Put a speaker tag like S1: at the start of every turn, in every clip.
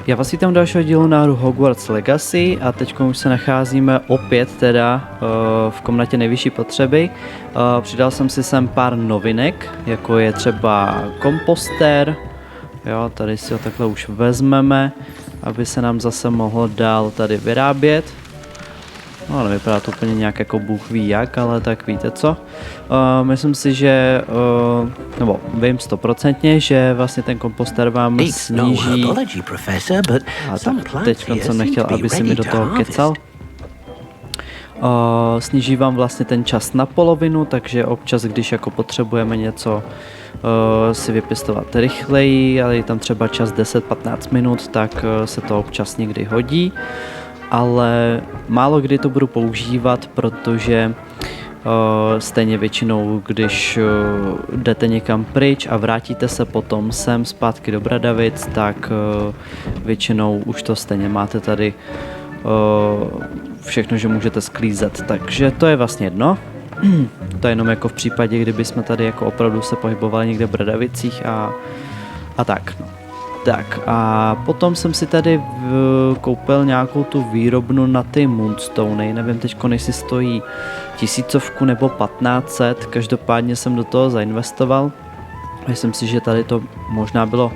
S1: Já vás vítám dalšího dílu na hru Hogwarts Legacy a teď už se nacházíme opět teda v komnatě nejvyšší potřeby. Přidal jsem si sem pár novinek, jako je třeba kompostér. Jo, tady si ho takhle už vezmeme, aby se nám zase mohlo dál tady vyrábět. No, nevypadá to úplně nějak jako Bůh ví jak, ale tak víte co. Myslím si, že, nebo vím 100%, že vlastně ten kompostér vám sníží... A tak teď jsem nechtěl, aby si mi do toho kecal. Sníží vám vlastně ten čas na polovinu, takže občas, když jako potřebujeme něco si vypěstovat rychleji, ale je tam třeba čas 10-15 minut, tak se to občas někdy hodí. Ale málo kdy to budu používat, protože stejně většinou, když jdete někam pryč a vrátíte se potom sem zpátky do Bradavic, tak většinou už to stejně máte tady všechno, že můžete sklízet, takže to je vlastně jedno. To je jenom jako v případě, kdyby jsme tady jako opravdu se pohybovali někde v Bradavicích a tak, no. Tak a potom jsem si tady koupil nějakou tu výrobnu na ty Moonstony, nevím teďko, jestli stojí 1000 nebo 1500, každopádně jsem do toho zainvestoval. Myslím si, že tady to možná bylo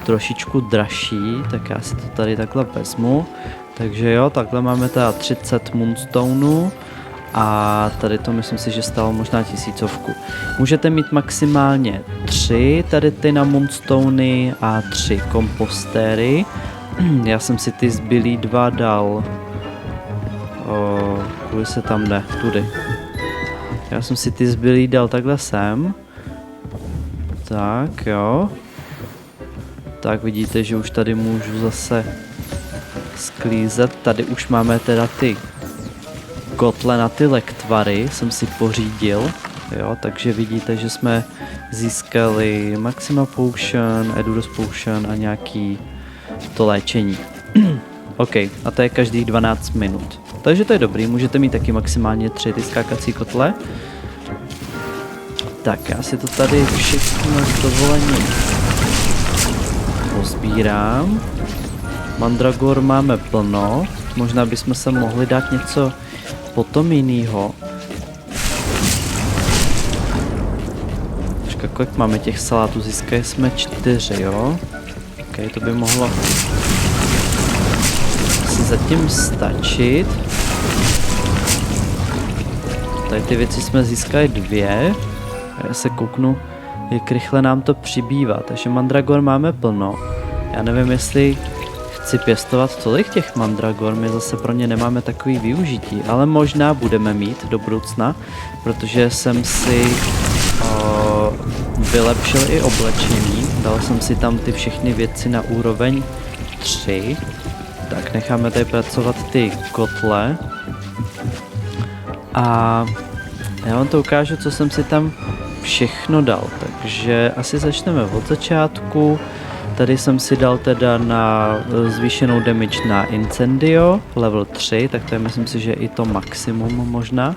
S1: trošičku dražší, tak já si to tady takhle vezmu. Takže jo, takhle máme teda 30 Moonstonů. A tady to myslím si, že stalo možná 1000. Můžete mít maximálně 3 tady ty na Moonstony a 3 kompostéry. Já jsem si ty zbylý 2 dal. Kudy se tam jde? Tudy. Já jsem si ty zbylý dal takhle sem. Tak jo. Tak vidíte, že už tady můžu zase sklízet. Tady už máme teda ty kotle na ty lektvary, jsem si pořídil, jo, takže vidíte, že jsme získali Maxima Potion, Endurance Potion a nějaký to léčení. OK, a to je každých 12 minut. Takže to je dobrý, můžete mít taky maximálně 3 ty skákací kotle. Tak, já si to tady všechno s dovolením pozbírám. Mandragor máme plno, možná bychom se mohli dát něco potom jinýho. Počkej, kolik máme těch salátů? Získali jsme 4, jo? Ok, to by mohlo si zatím stačit. Tady ty věci jsme získali 2. A já se kouknu, jak rychle nám to přibývá. Takže mandragor máme plno. Já nevím, jestli chci pěstovat tolik těch mandragor, my zase pro ně nemáme takový využití, ale možná budeme mít do budoucna, protože jsem si vylepšil i oblečení, dal jsem si tam ty všechny věci na úroveň 3, tak necháme tady pracovat ty kotle a já vám to ukážu, co jsem si tam všechno dal, takže asi začneme od začátku. Tady jsem si dal teda na zvýšenou damage na Incendio, level 3, tak to je myslím si, že i to maximum možná.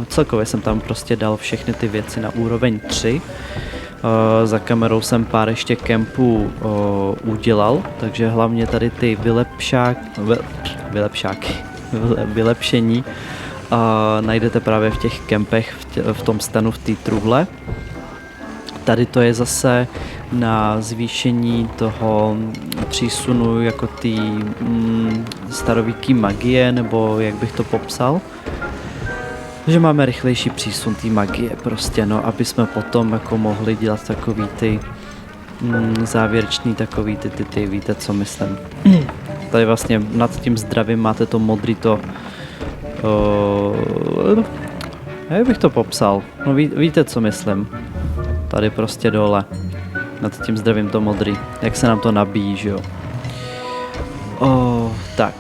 S1: Celkově jsem tam prostě dal všechny ty věci na úroveň 3. Za kamerou jsem pár ještě kempů udělal, takže hlavně tady ty vylepšení najdete právě v těch kempech, v tom stanu, v té truhle. Tady to je zase na zvýšení toho přísunu jako ty starověké magie, nebo jak bych to popsal. Že máme rychlejší přísun té magie prostě, no, aby jsme potom jako mohli dělat takový ty závěrečný takový ty, víte co myslím. Tady vlastně nad tím zdravím máte to modrý to, jak bych to popsal, no víte co myslím. Tady prostě dole. Nad tím zdravím to modrý. Jak se nám to nabíjí, že jo. Tak.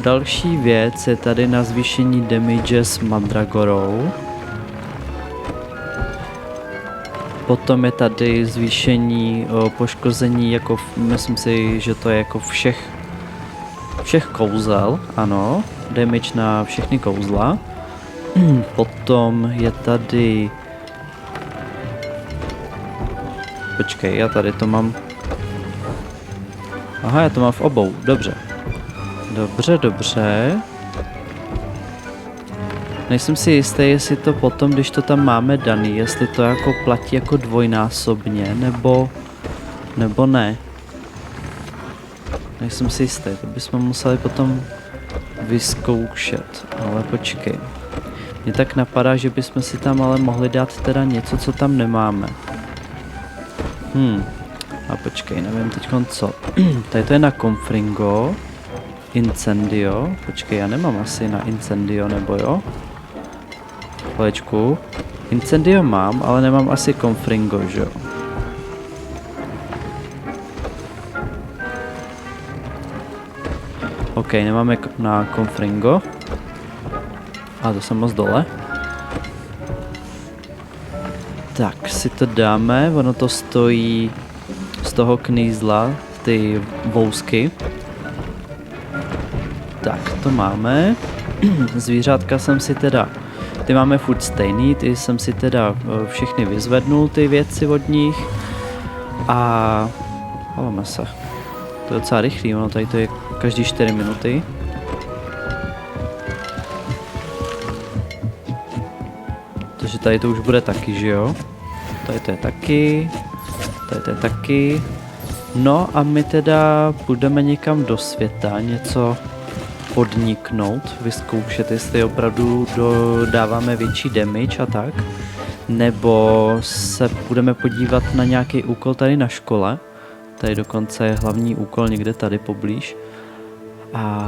S1: Další věc je tady na zvýšení damage s mandragorou. Potom je tady zvýšení poškození, jako myslím si, že to je jako všech kouzel, ano. Damage na všechny kouzla. Potom je tady... Počkej, já tady to mám Aha, já to mám v obou, dobře. Dobře. Nejsem si jistý, jestli to potom, když to tam máme daný, jestli to jako platí jako dvojnásobně, nebo ne. Nejsem si jistý, to bychom museli potom vyzkoušet, ale počkej. Mně tak napadá, že bychom si tam ale mohli dát teda něco, co tam nemáme. A počkej, nevím teďkon co. Tady to je na Confringo. Incendio. Počkej, já nemám asi na Incendio, nebo jo? Chvilečku. Incendio mám, ale nemám asi Confringo, že jo? OK, nemáme na Confringo. A to jsem moc dole. Tak si to dáme, ono to stojí z toho knízla, ty vousky. Tak, to máme. Zvířátka jsem si teda, ty máme furt stejný, ty jsem si teda všechny vyzvednul, ty věci od nich. A máme se. To je docela rychlý, ono tady to je každý 4 minuty. Takže tady to už bude taky, že jo? Tady to je taky. Tady to je taky. No a my teda půjdeme někam do světa, něco podniknout, vyzkoušet, jestli opravdu dáváme větší damage a tak. Nebo se budeme podívat na nějaký úkol tady na škole. Tady dokonce je hlavní úkol někde tady poblíž. A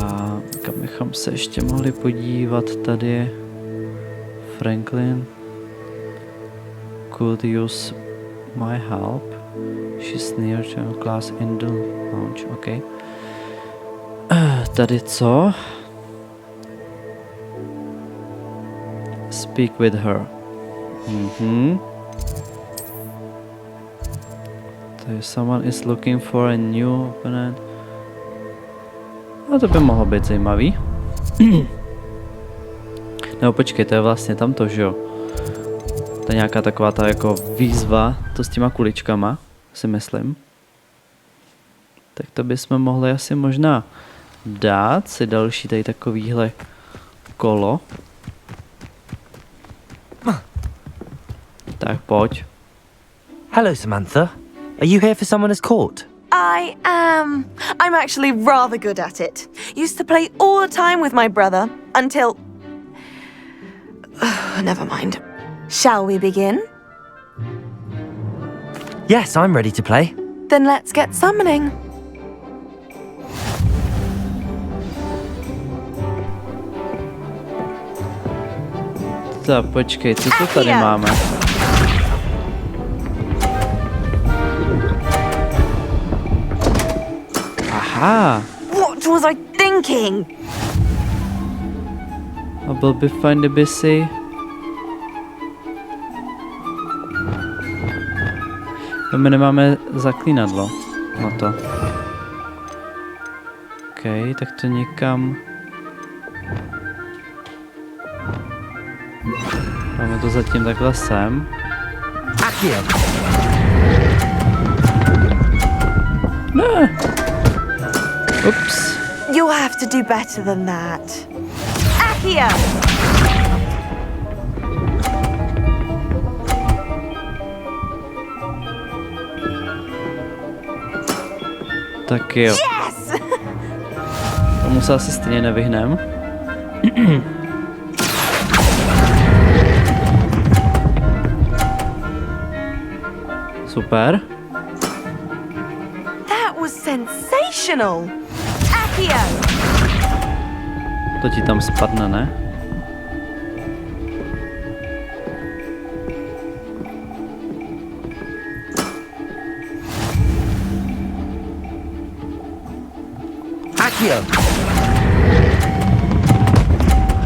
S1: kam bychom se ještě mohli podívat, tady je Franklin. Could use my help. She's near to class in the lounge. OK. Tady co? Speak with her. Tady someone is looking for a new opponent. No to by mohlo být zajímavý. Nebo počkej, to je vlastně tamto, že jo? To je nějaká taková ta jako výzva, to s těma kuličkama, si myslím. Tak to bychom mohli asi možná dát si další tady takovýhle kolo. Tak pojď.
S2: Hello, Samantha. Are you here for someone as caught?
S3: I am. I'm actually rather good at it. Used to play all the time with my brother until... Never mind. Shall we begin?
S2: Yes, I'm ready to play.
S3: Then let's get summoning.
S1: Tak počkej, co tu tady máme? Aha!
S3: What was I thinking?
S1: A byl by fajn, kdyby si... No my nemáme zaklínadlo na to. OK, tak to někam... Máme to zatím takhle sem. Ne! Ups.
S3: You'll have to do better than that. Accio!
S1: Tak jo.
S3: Yes!
S1: Tomu se asi stejně nevyhnem. Super.
S3: That was sensational. Accio!
S1: To ti tam spadne, ne?
S2: Accio!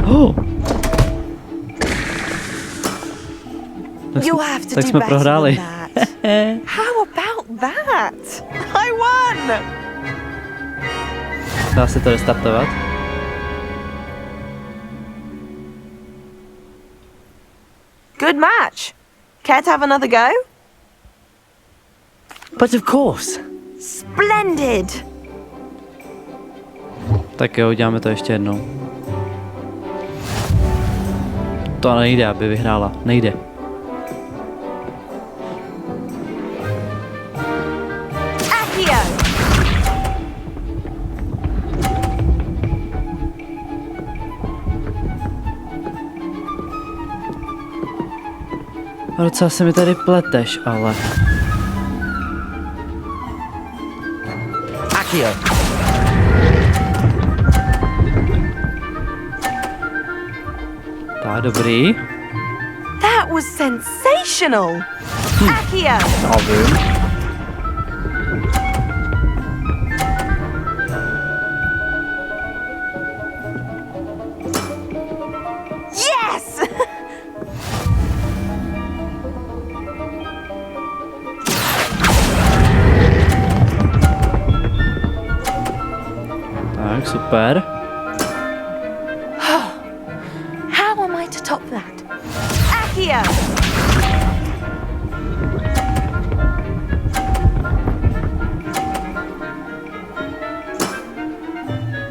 S1: Oh!
S3: You'll have to
S1: tak
S3: do
S1: jsme
S3: better
S1: prohráli.
S3: than that. How about that? I won!
S1: Dá se to restartovat?
S3: Good match. Care to have another go?
S2: But of course.
S3: Splendid!
S1: Tak jo, uděláme to ještě jednou. To nejde, aby vyhrála. Nejde. A docela se mi tady pleteš, ale...
S2: Accio.
S1: Tak, dobrý.
S3: That was sensational! Accio!
S1: Já vím.
S3: Yes!
S1: Tak, super.
S3: How am I to top that? Accio!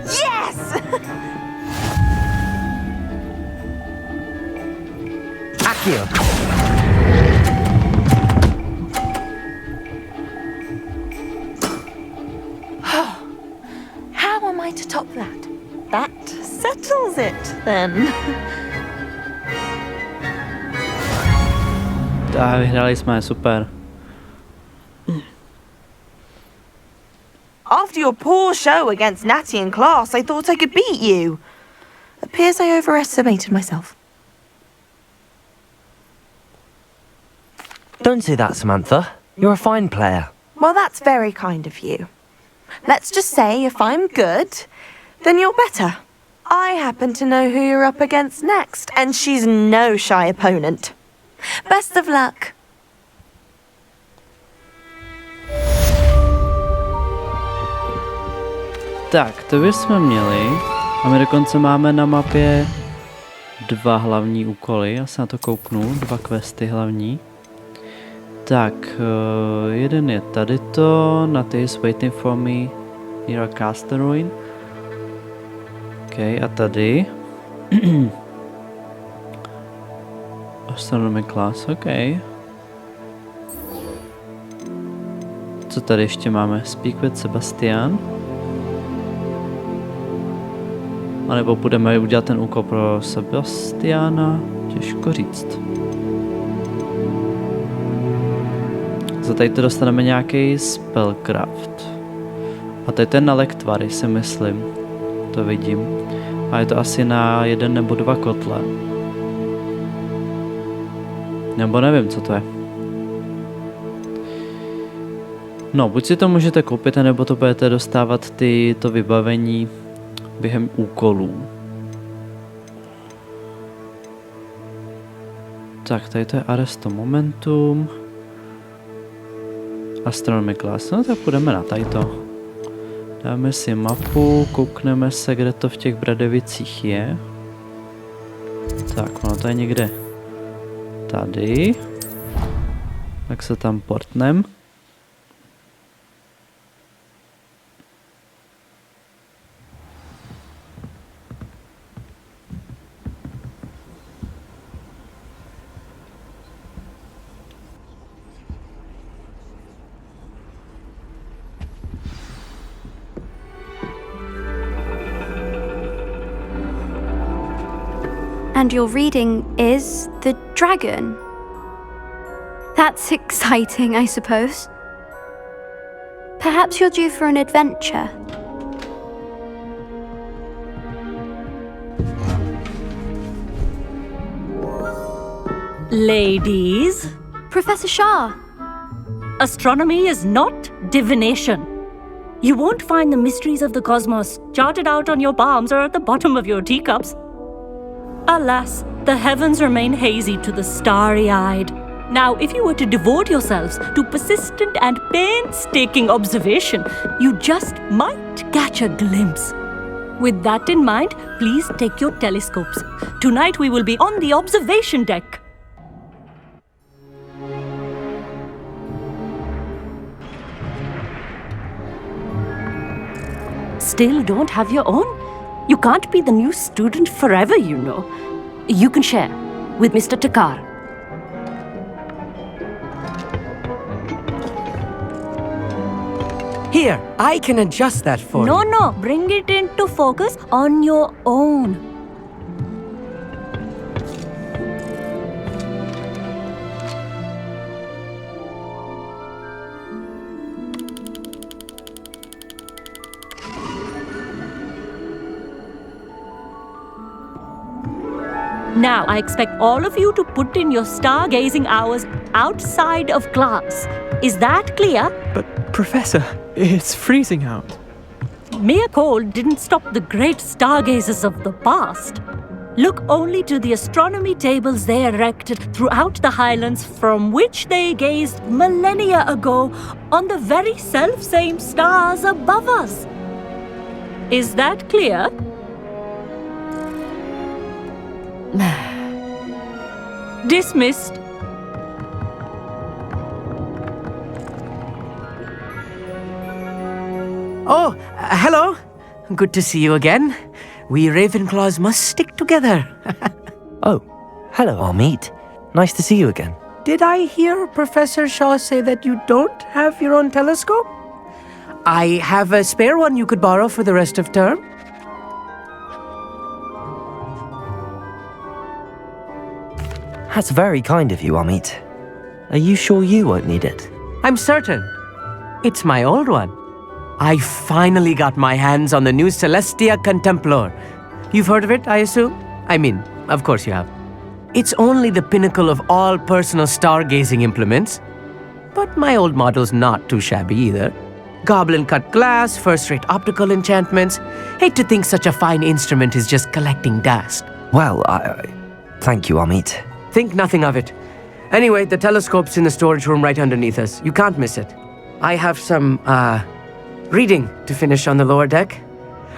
S3: Yes!
S2: Accio.
S3: How am I to top that? That settles it, then.
S1: Tak, vyhráli jsme, super.
S3: After your poor show against Natty in class, I thought I could beat you. Appears I overestimated myself.
S2: Don't say that, Samantha. You're a fine player.
S3: Well, that's very kind of you. Let's just say if I'm good, then you're better. I happen to know who you're up against next, and she's no shy opponent. Best of luck.
S1: Tak, to bychom měli. A my dokonce máme na mapě 2 hlavní úkoly. Já se na to kouknu. 2 questy hlavní. Tak, jeden je tady to. Natty is waiting for me near a castle ruin. OK, a tady. Astronomy class, OK. Co tady ještě máme? Speak with Sebastian. A nebo budeme udělat ten úkol pro Sebastiana? Těžko říct. Za tady to dostaneme nějaký spellcraft. A tady ten na lektvary, si myslím. To vidím. A je to asi na 1 nebo 2 kotle. Nebo nevím, co to je. No, buď si to můžete koupit, nebo to budete dostávat to vybavení během úkolů. Tak, tady to je Arresto Momentum. Astronomy class. No tak půjdeme na tajto. Dáme si mapu, koukneme se, kde to v těch Bradevicích je. Tak, ono to je někde tady. Tak se tam portnem.
S4: And your reading is The Dragon. That's exciting, I suppose. Perhaps you're due for an adventure.
S5: Ladies,
S4: Professor Shah,
S5: astronomy is not divination. You won't find the mysteries of the cosmos charted out on your palms or at the bottom of your teacups. Alas, the heavens remain hazy to the starry-eyed. Now, if you were to devote yourselves to persistent and painstaking observation, you just might catch a glimpse. With that in mind, please take your telescopes. Tonight we will be on the observation deck. still don't have your own? You can't be the new student forever, you know. You can share with Mr. Takar.
S6: Here, I can adjust that for you.
S5: No, bring it into focus on your own. Now, I expect all of you to put in your stargazing hours outside of class. Is that clear?
S7: But, Professor, it's freezing out.
S5: Mere cold didn't stop the great stargazers of the past. Look only to the astronomy tables they erected throughout the highlands from which they gazed millennia ago on the very self-same stars above us. Is that clear? Dismissed.
S6: Oh, hello. Good to see you again. We Ravenclaws must stick together.
S2: Oh, hello, Amit. Nice to see you again.
S6: Did I hear Professor Shaw say that you don't have your own telescope? I have a spare one you could borrow for the rest of term.
S2: That's very kind of you, Amit. Are you sure you won't need it?
S6: I'm certain. It's my old one. I finally got my hands on the new Celestia Contemplor. You've heard of it, I assume? I mean, of course you have. It's only the pinnacle of all personal stargazing implements. But my old model's not too shabby either. Goblin-cut glass, first-rate optical enchantments. Hate to think such a fine instrument is just collecting dust.
S2: Well, thank you, Amit.
S6: Think nothing of it. Anyway, the telescope's in the storage room right underneath us. You can't miss it. I have some, reading to finish on the lower deck.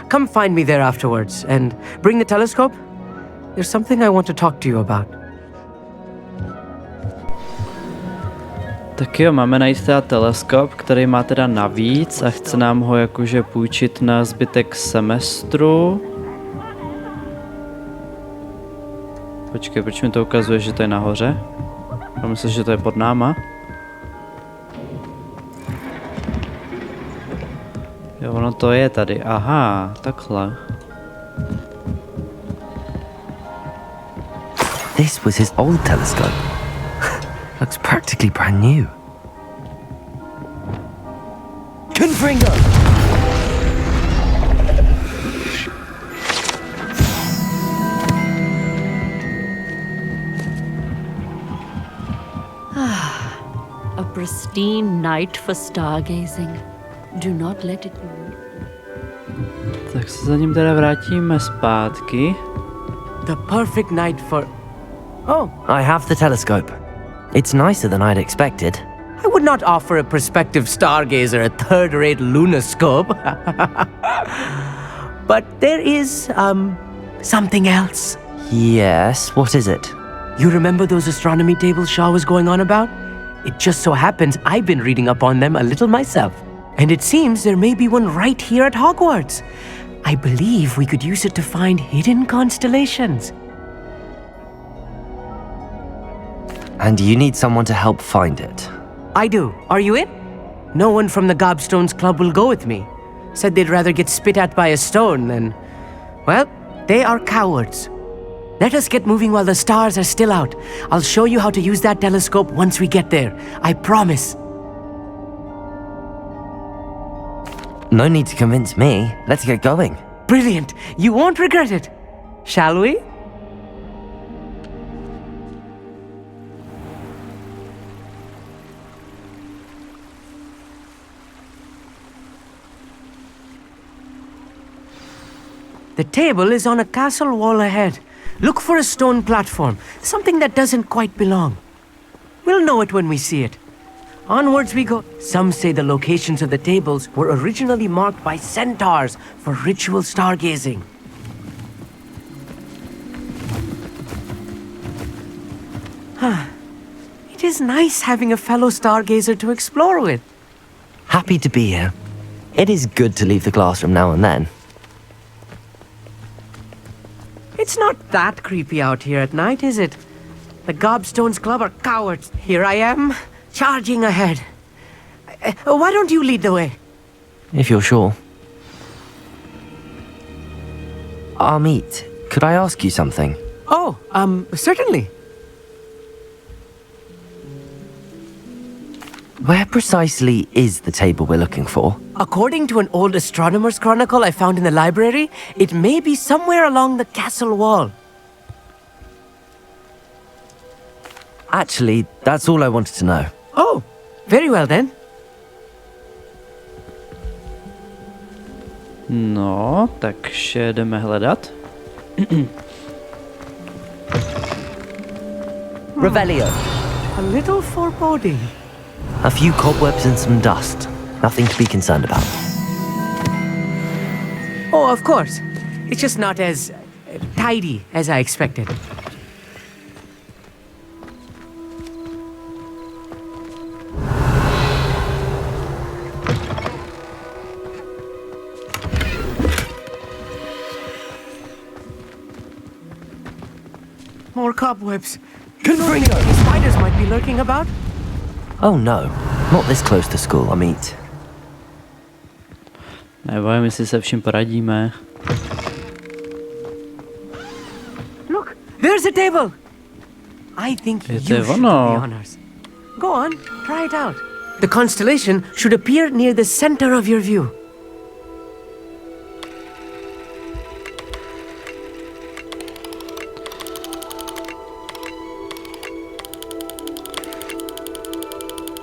S6: Come find me there afterwards, and bring the telescope. There's something I want to talk to you about.
S1: Tak jo, máme najít teda teleskop, který má teda navíc a chce nám ho jakože půjčit na zbytek semestru. Počkej, proč mi to ukazuje, že to je nahoře? Já myslím, že to je pod náma. Jo, ono to je tady, aha, takhle.
S2: This was his old telescope. Looks practically brand new. Confringo!
S5: A pristine night for stargazing. Do not let it be.
S1: Tak se za ním teda vrátíme zpátky.
S6: The perfect night for... Oh,
S2: I have the telescope. It's nicer than I'd expected.
S6: I would not offer a prospective stargazer a third-rate lunoscope. But there is, something else.
S2: Yes, what is it?
S6: You remember those astronomy tables Shaw was going on about? It just so happens I've been reading up on them a little myself. And it seems there may be one right here at Hogwarts. I believe we could use it to find hidden constellations.
S2: And you need someone to help find it.
S6: I do. Are you in? No one from the Gobstones Club will go with me. Said they'd rather get spit at by a stone than... Well, they are cowards. Let us get moving while the stars are still out. I'll show you how to use that telescope once we get there. I promise.
S2: No need to convince me. Let's get going.
S6: Brilliant. You won't regret it. Shall we? The table is on a castle wall ahead. Look for a stone platform, something that doesn't quite belong. We'll know it when we see it. Onwards we go. Some say the locations of the tables were originally marked by centaurs for ritual stargazing. It is nice having a fellow stargazer to explore with.
S2: Happy to be here. It is good to leave the classroom now and then.
S6: It's not that creepy out here at night, is it? The Gobstones Club are cowards. Here I am, charging ahead. Why don't you lead the way?
S2: If you're sure. Amit, could I ask you something?
S6: Oh, certainly.
S2: Where precisely is the table we're looking for?
S6: According to an old astronomer's chronicle I found in the library, it may be somewhere along the castle wall.
S2: Actually, that's all I wanted to know.
S6: Oh, very well then.
S1: No, takže jdeme hledat.
S2: Revelio.
S6: A little foreboding.
S2: A few cobwebs and some dust. Nothing to be concerned about.
S6: Oh, of course. It's just not as tidy as I expected. More cobwebs.
S2: Confringo!
S6: Spiders might be lurking about.
S2: Oh no, not this close to school, Amit.
S1: Nebojím, jestli se vším poradíme.
S6: Look, there's a table. I think you should do the honors. Go on, try it out. The constellation should appear near the center of your view.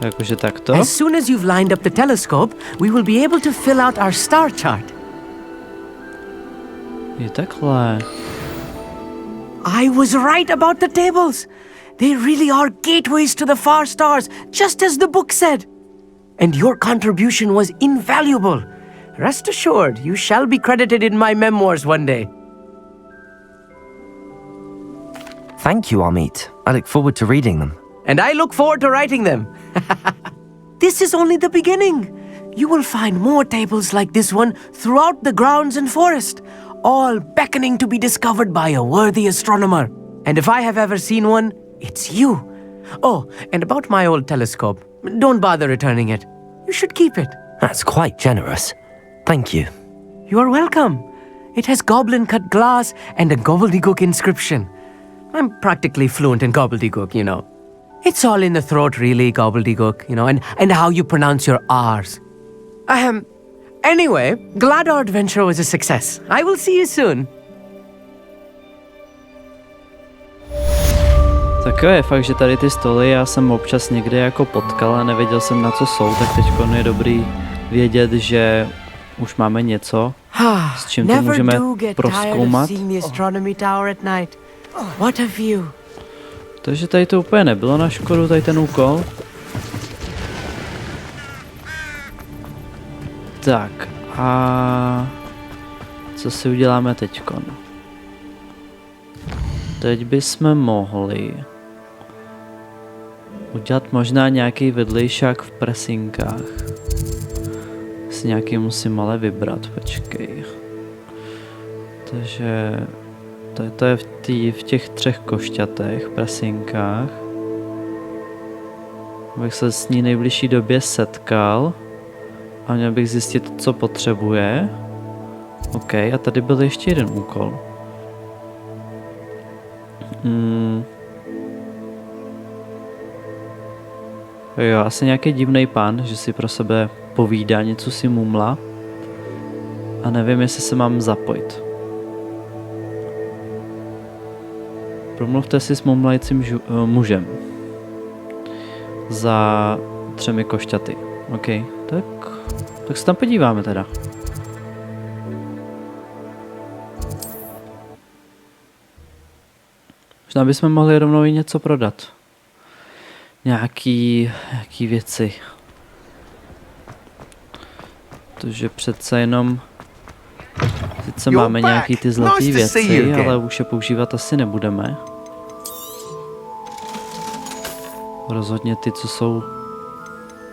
S1: Jakože takto?
S6: As soon as you've lined up the telescope, we will be able to fill out our star chart.
S1: Je takhle.
S6: I was right about the tables. They really are gateways to the far stars, just as the book said. And your contribution was invaluable. Rest assured, you shall be credited in my memoirs one day.
S2: Thank you, Amit. I look forward to reading them.
S6: And I look forward to writing them. This is only the beginning. You will find more tables like this one throughout the grounds and forest, all beckoning to be discovered by a worthy astronomer. And if I have ever seen one, it's you. Oh, and about my old telescope, don't bother returning it. You should keep it.
S2: That's quite generous. Thank you.
S6: You are welcome. It has goblin-cut glass and a gobbledygook inscription. I'm practically fluent in gobbledygook, you know. It's all in the throat, really, gobbledygook, you know, and how you pronounce your R's. Anyway, glad our adventure was a success. I will see you soon.
S1: Tak jo, je fakt, že tady ty stoly já jsem občas někde jako potkal a nevěděl jsem, na co jsou, tak teď je dobrý vědět, že už máme něco, s čím to můžeme prozkoumat.
S6: What a view.
S1: Takže tady to úplně nebylo na škodu, tady ten úkol. Tak a co si uděláme teďkon? Teď bychom mohli udělat možná nějaký vedlejšák v presinkách. Si nějaký musím ale vybrat, počkej. Takže to je v těch 3 košťatech, prasinkách. Abych se s ní nejbližší době setkal a měl bych zjistit, co potřebuje. OK, a tady byl ještě jeden úkol. Jo, asi nějaký divný pán, že si pro sebe povídá, něco si mumla. A nevím, jestli se mám zapojit. Promluvte si s mumlajícím mužem. Za 3 košťaty. OK, tak se tam podíváme teda. Možná bychom mohli rovnou i něco prodat. Nějaký věci. Protože přece jenom sice máme nějaký ty zlatý věci, ale už je používat asi nebudeme. Rozhodně ty, co jsou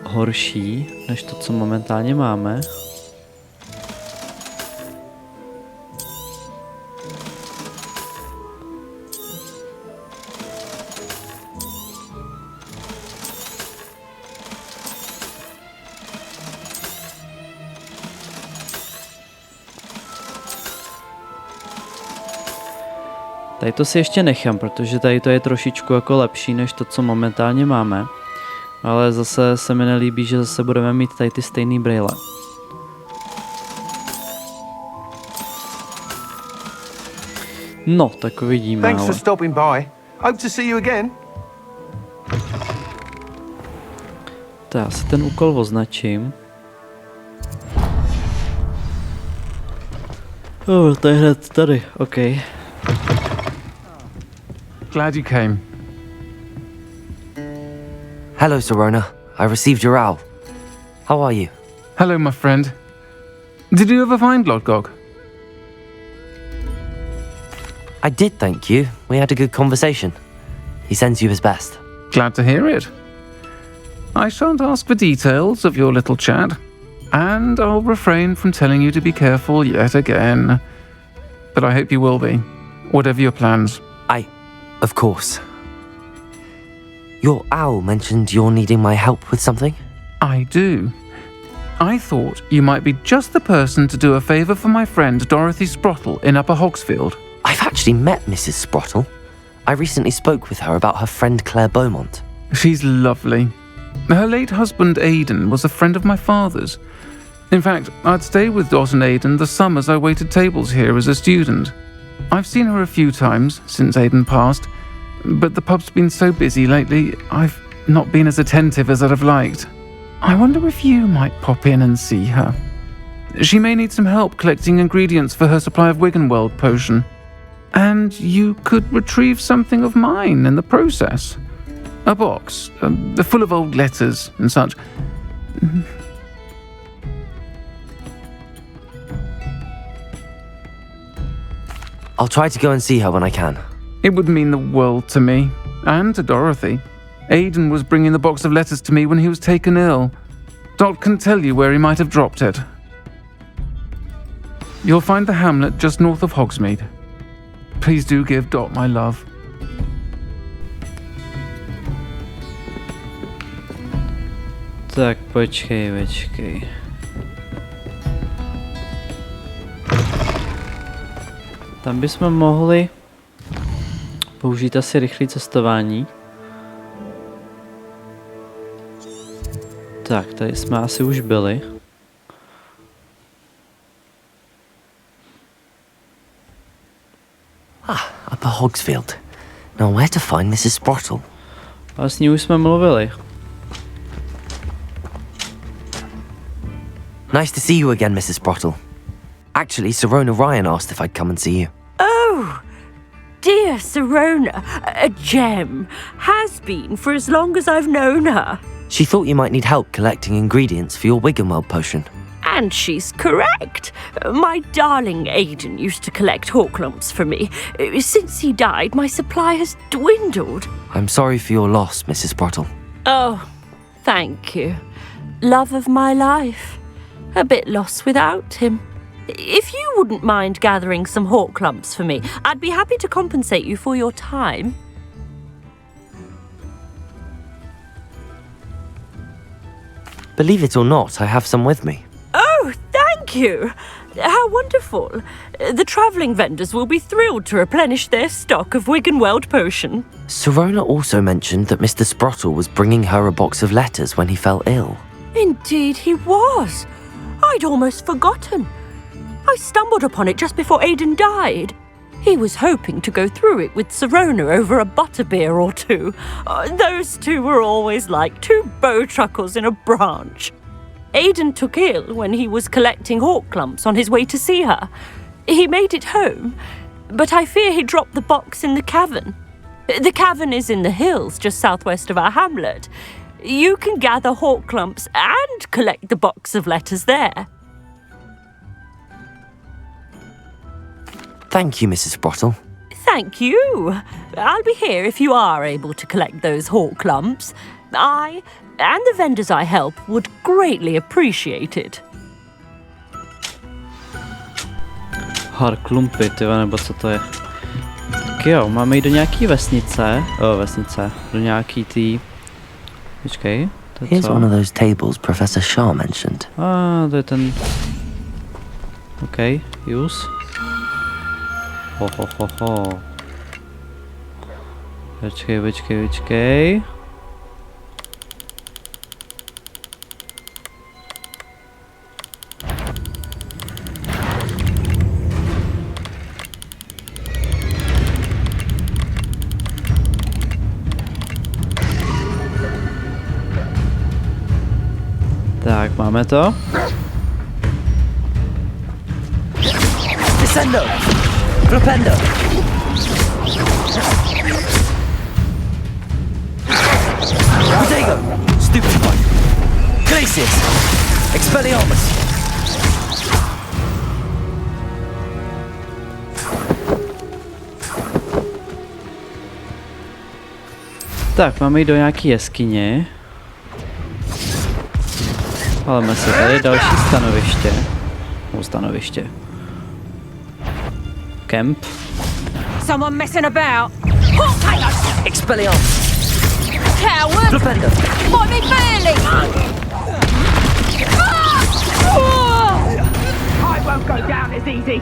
S1: horší, než to, co momentálně máme. Tady to si ještě nechám, protože tady to je trošičku jako lepší, než to, co momentálně máme. Ale zase se mi nelíbí, že zase budeme mít tady ty stejný brýle. No, tak uvidíme,
S8: Thanks
S1: ale...
S8: for stopping by. Hope to see you again.
S1: Tak já si ten úkol označím. To je hned tady, OK.
S9: Glad you came.
S2: Hello, Sirona. I received your owl. How are you?
S9: Hello, my friend. Did you ever find Lodgok?
S2: I did, thank you. We had a good conversation. He sends you his best.
S9: Glad to hear it. I shan't ask for details of your little chat, and I'll refrain from telling you to be careful yet again. But I hope you will be, whatever your plans.
S2: Of course. Your owl mentioned you're needing my help with something?
S9: I do. I thought you might be just the person to do a favour for my friend Dorothy Sprottle in Upper Hogsfield.
S2: I've actually met Mrs. Sprottle. I recently spoke with her about her friend Claire Beaumont.
S9: She's lovely. Her late husband Aidan was a friend of my father's. In fact, I'd stay with Dot and Aidan the summers I waited tables here as a student. I've seen her a few times since Aidan passed, but the pub's been so busy lately, I've not been as attentive as I'd have liked. I wonder if you might pop in and see her. She may need some help collecting ingredients for her supply of Wiggenweld potion. And you could retrieve something of mine in the process. A box, full of old letters and such.
S2: I'll try to go and see her when I can.
S9: It would mean the world to me, and to Dorothy. Aidan was bringing the box of letters to me when he was taken ill. Dot can tell you where he might have dropped it. You'll find the hamlet just north of Hogsmeade. Please do give Dot my love.
S1: Tak počkej. Tam bychom mohli použít asi rychlé cestování. Tak, tady jsme asi už byli.
S2: Upper Hogsfield. Now where to find Mrs. Sprottle?
S1: Ale s ní už jsme mluvili.
S2: Nice to see you again, Mrs. Sprottle. Actually, Sirona Ryan asked if I'd come and see you.
S5: Oh, dear Sirona, a gem. Has been for as long as I've known her.
S2: She thought you might need help collecting ingredients for your Wiggenweld potion.
S5: And she's correct. My darling Aidan used to collect hawk lumps for me. Since he died, my supply has dwindled.
S2: I'm sorry for your loss, Mrs. Sprottle.
S5: Oh, thank you. Love of my life. A bit lost without him. If you wouldn't mind gathering some hawk lumps for me, I'd be happy to compensate you for your time.
S2: Believe it or not, I have some with me.
S5: Oh, thank you. How wonderful. The travelling vendors will be thrilled to replenish their stock of Wiggenweld potion.
S2: Sirona also mentioned that Mr. Sprottle was bringing her a box of letters when he fell ill.
S5: Indeed he was. I'd almost forgotten. I stumbled upon it just before Aidan died. He was hoping to go through it with Sirona over a butterbeer or two. Those two were always like two bowtruckles in a branch. Aidan took ill when he was collecting hawk lumps on his way to see her. He made it home, but I fear he dropped the box in the cavern. The cavern is in the hills just southwest of our hamlet. You can gather hawk lumps and collect the box of letters there.
S2: Thank you, Mrs. Sprottle.
S5: Thank you. I'll be here if you are able to collect those hawk lumps. I and the vendors I help would greatly appreciate it.
S1: Harklumpy, tyva, nebo co to je? Tak jo, máme jít do nějaký vesnice. Do nějaký tý... Počkej, to je
S2: Here's
S1: co?
S2: one of those tables Professor Shah mentioned.
S1: To je ten... OK, use. Ho. Počkej. Tak, máme to.
S2: Descendo! Flipendo! Protego! Stupefy! Glacius! Expelliarmus!
S1: Tak, máme jít do nějaký jeskyně. Ale se tady další stanoviště. Camp.
S5: Someone messing about.
S2: Expelliarmus!
S5: Coward!
S2: Flipendo!
S5: Fight me fairly! I won't go down as easy.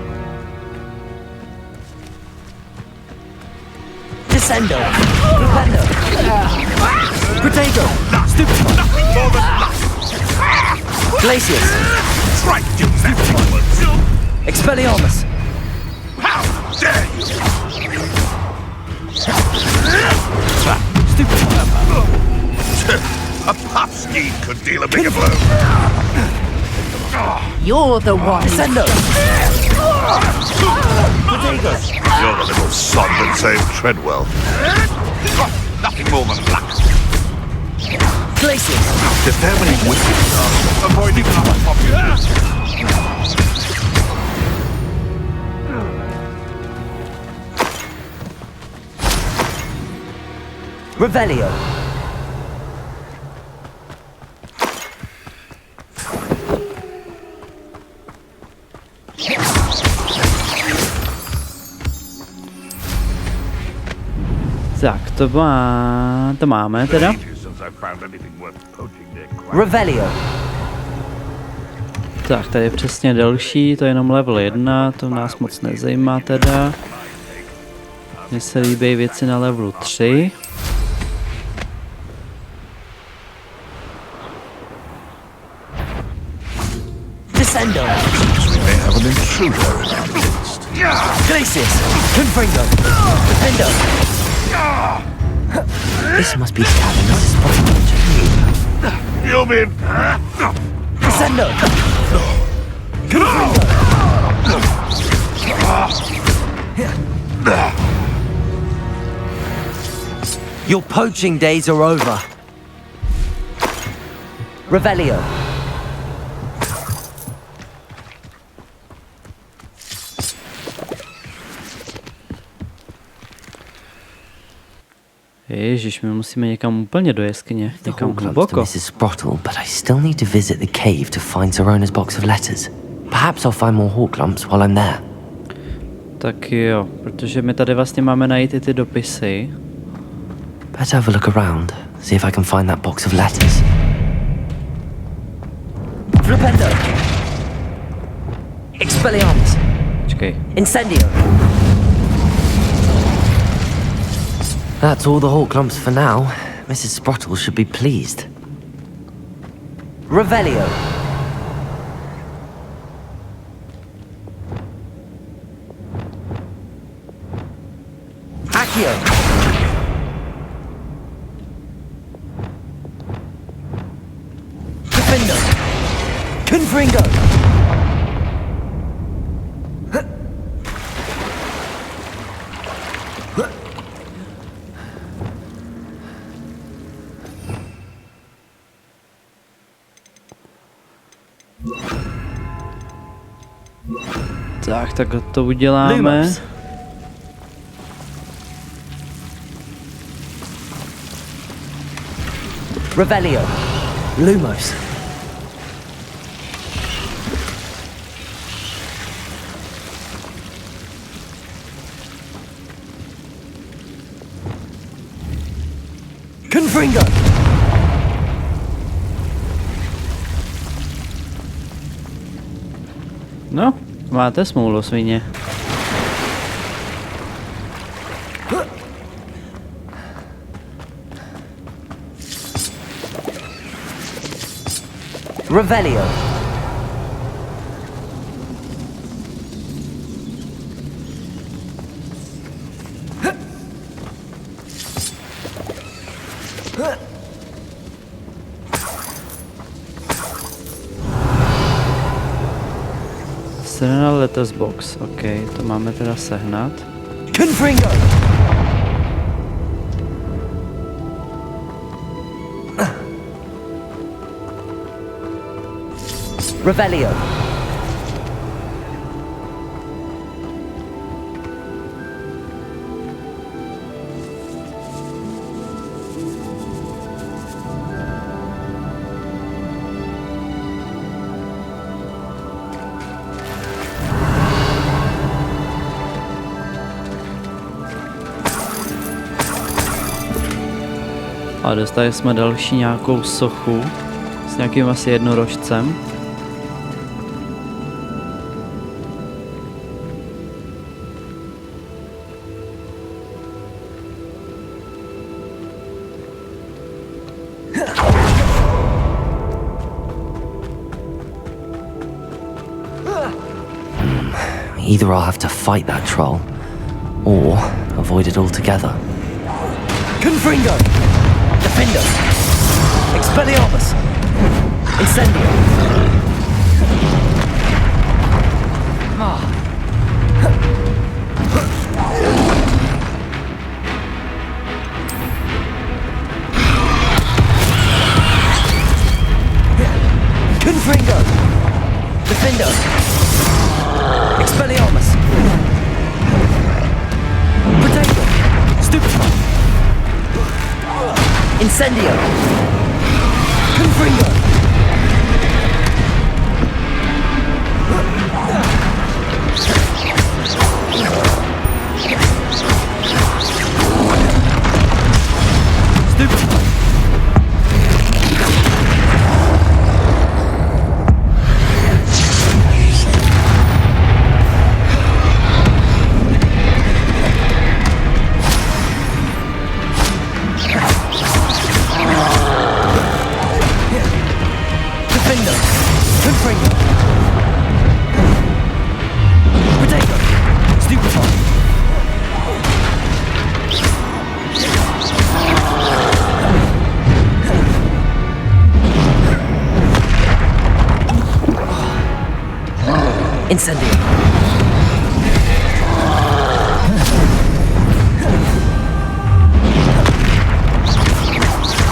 S2: Descendo! Flipendo! Protego! Stupefy! Glacius! Expelliarmus!
S8: How dare you! A puffskein could deal a bigger blow.
S5: You're the one.
S2: Descendo! Protego!
S8: You're the little sod that saved Treadwell. Nothing more than luck.
S2: Glacius!
S8: If there were any wicked stars avoiding our popular.
S2: Revelio!
S1: Tak, to máme teda.
S2: Revelio!
S1: Tak, tady je přesně delší, to je jenom level 1, to nás moc nezajímá teda. Mně se líbí věci na levelu 3.
S2: Descendo!
S8: We may have an intruder in our midst.
S2: Glacius! Confringo! Defendo! This must be the cabin Mrs. Potter.
S8: You mean?
S2: Descendo! Confringo! Your poaching days are over. Revelio.
S1: Ježiš, my musíme někam úplně do jeskyně, někam
S2: To
S1: hluboko.
S2: Mrs. Sprottle, but I still need to visit the cave to find Zerona's box of letters. Perhaps I'll find more hawk lumps while I'm there.
S1: Tak jo, protože my tady vlastně máme najít i ty dopisy.
S2: Better have a look around, see if I can find that box of letters. Flipendo! Expelliarmus!
S1: Počkej.
S2: Incendio! That's all the hawk lumps for now. Mrs. Sprottle should be pleased. Revelio! Accio! Defendo! Confringo!
S1: Tak to uděláme.
S2: Lumos. Revelio. Lumos. Confringo.
S1: No, máte smůlu, svině.
S2: Revelio.
S1: Sehnal letters box, ok, to máme teda sehnat.
S2: Confringo. Revelio.
S1: A dostali jsme další nějakou sochu s nějakým asi jednorožcem.
S2: Either I'll have to fight that troll, or avoid it altogether. Confringo! Defender! Expelliarmus! Incendio! Confringo! Defender! Expelliarmus! Potato! Stupefy! Incendio! Confringo! Stupefy! Incendio!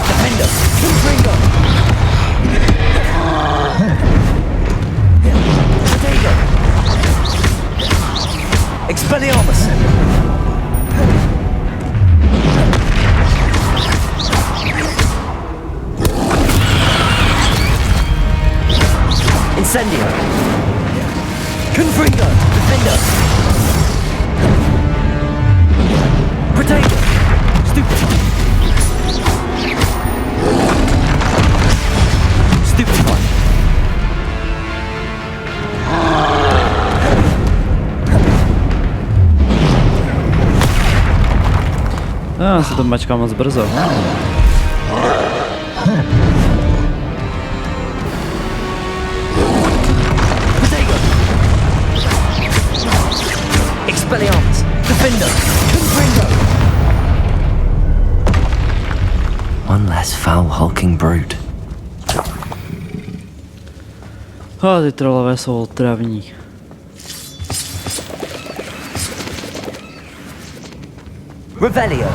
S2: Defender! Confringo! Potato! Expelliarmus! Incendio! Confringo! Defender! Potato! Stupefy! Stupefy!
S1: Se to mačká moc brzo.
S2: Expelliarmus! Defender! Confringo! One less foul hulking brute.
S1: Ty trolové jsou otravní.
S2: Revelio!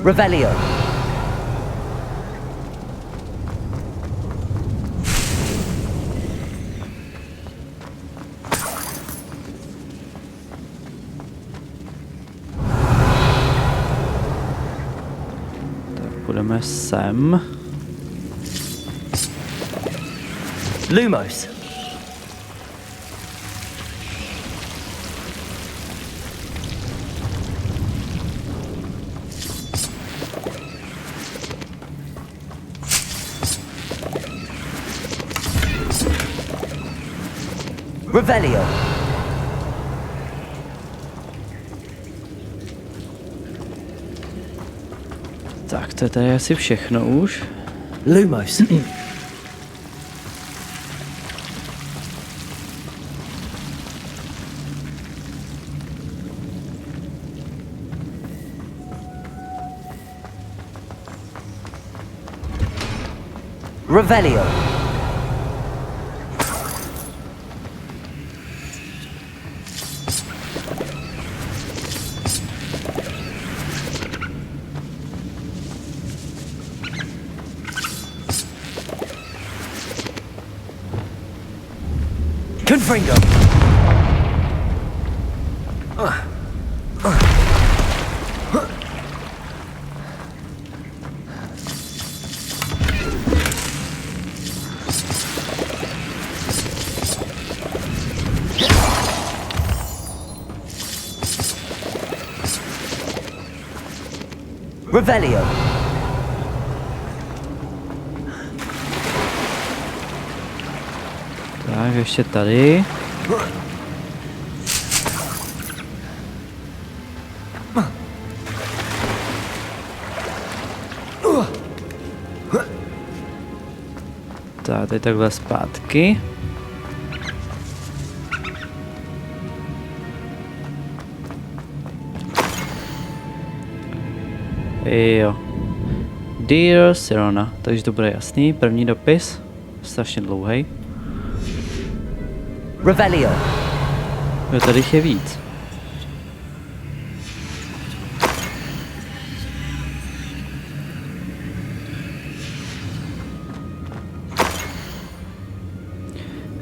S2: Revelio!
S1: Půjdeme sem.
S2: Lumos! Revelio!
S1: to je tady asi všechno už.
S2: Lumos. Revelio. Confringo. Revelio.
S1: Tak, ještě tady. Tak, teď takhle zpátky. Jo. Dear Sirona, takže to bude jasný. První dopis, strašně dlouhý.
S2: Revelio.
S1: Jo, tady je víc.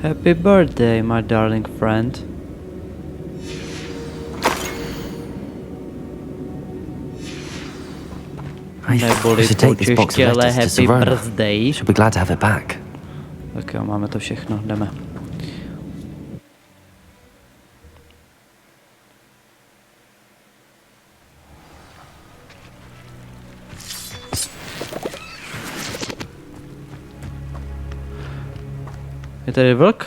S1: Happy birthday, my darling friend.
S2: I
S1: Neboli
S2: should take this box of
S1: počeštěle
S2: letters to
S1: happy
S2: Sirona.
S1: birthday.
S2: She'll be glad to have it back.
S1: Tak jo, máme to všechno, jdeme. Je tady vlk?